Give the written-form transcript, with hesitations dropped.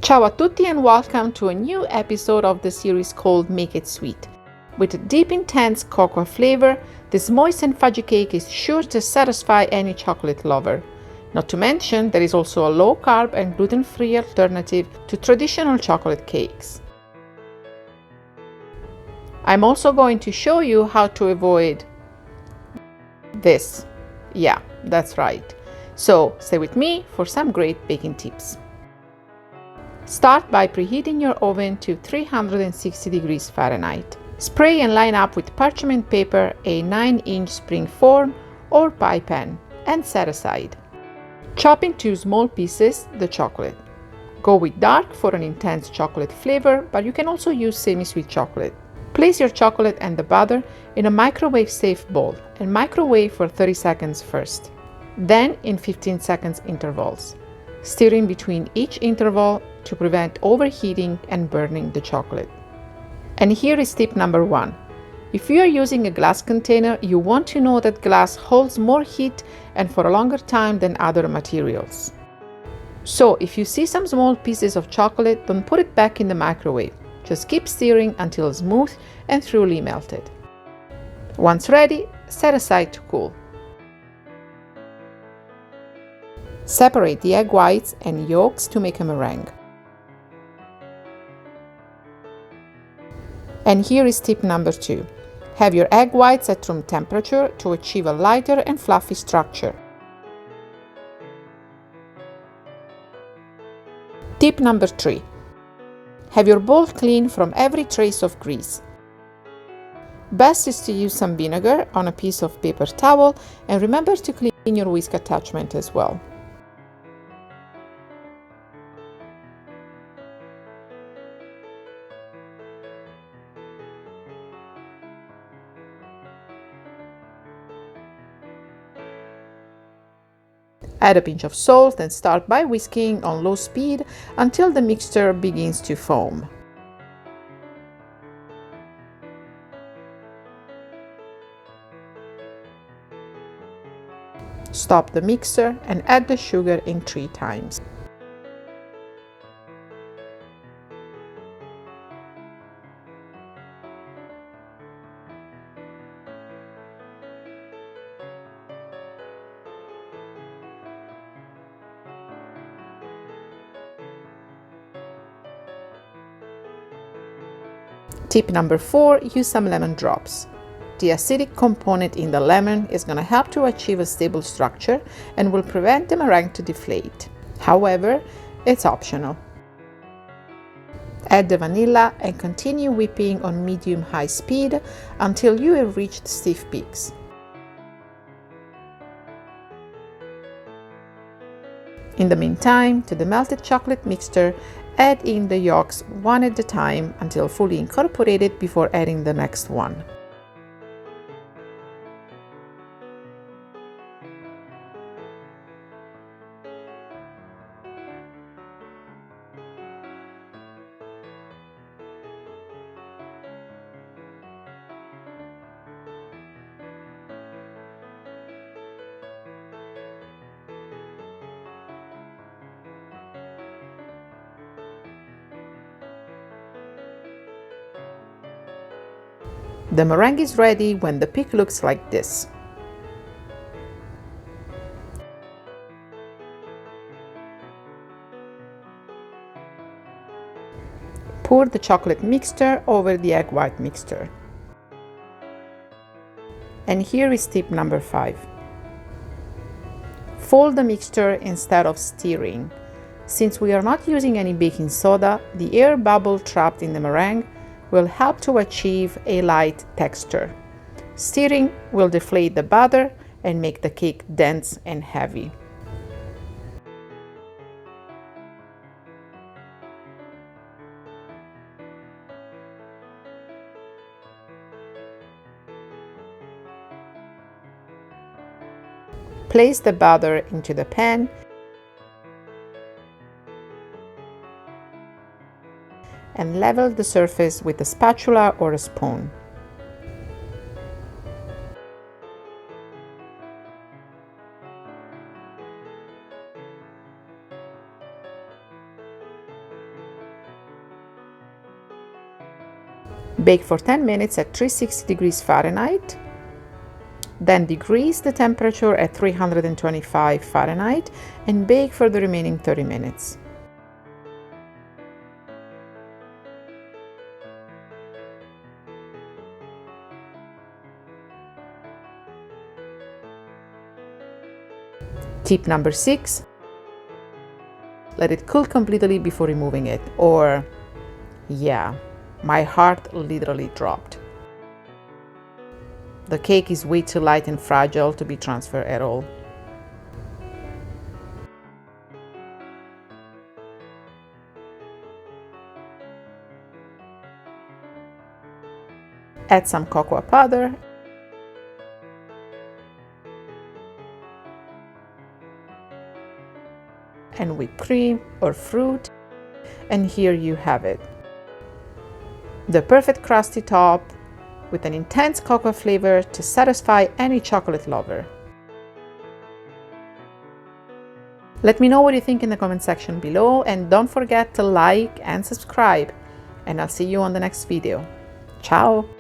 Ciao a tutti and welcome to a new episode of the series called Make It Sweet. With a deep intense cocoa flavor, this moist and fudgy cake is sure to satisfy any chocolate lover. Not to mention, there is also a low-carb and gluten-free alternative to traditional chocolate cakes. I'm also going to show you how to avoid this. Yeah, that's right. So stay with me for some great baking tips. Start by preheating your oven to 360 degrees Fahrenheit. Spray and line up with parchment paper a 9-inch spring form or pie pan and set aside. Chop into small pieces the chocolate. Go with dark for an intense chocolate flavor, but you can also use semi-sweet chocolate. Place your chocolate and the butter in a microwave-safe bowl and microwave for 30 seconds first, then in 15 seconds intervals, stirring between each interval to prevent overheating and burning the chocolate. And here is tip number 1. If you are using a glass container, you want to know that glass holds more heat and for a longer time than other materials. So if you see some small pieces of chocolate, don't put it back in the microwave. Just keep stirring until smooth and truly melted. Once ready, set aside to cool. Separate the egg whites and yolks to make a meringue. And here is tip number 2. Have your egg whites at room temperature to achieve a lighter and fluffy structure. Tip number 3. Have your bowl clean from every trace of grease. Best is to use some vinegar on a piece of paper towel and remember to clean your whisk attachment as well. Add a pinch of salt and start by whisking on low speed until the mixture begins to foam. Stop the mixer and add the sugar in 3 times. Tip number 4, use some lemon drops. The acidic component in the lemon is going to help to achieve a stable structure and will prevent the meringue to deflate. However, it's optional. Add the vanilla and continue whipping on medium-high speed until you have reached stiff peaks. In the meantime, to the melted chocolate mixture, add in the yolks one at a time until fully incorporated before adding the next one. The meringue is ready when the peak looks like this. Pour the chocolate mixture over the egg white mixture. And here is tip number 5. Fold the mixture instead of stirring. Since we are not using any baking soda, the air bubble trapped in the meringue will help to achieve a light texture. Stirring will deflate the butter and make the cake dense and heavy. Place the butter into the pan and level the surface with a spatula or a spoon. Bake for 10 minutes at 360 degrees Fahrenheit. Then decrease the temperature at 325 Fahrenheit and bake for the remaining 30 minutes. Tip number 6. Let it cool completely before removing it, or yeah, my heart literally dropped. The cake is way too light and fragile to be transferred at all. Add some cocoa powder and whipped cream or fruit, and here you have it. The perfect crusty top with an intense cocoa flavor to satisfy any chocolate lover. Let me know what you think in the comment section below, and don't forget to like and subscribe, and I'll see you on the next video. Ciao!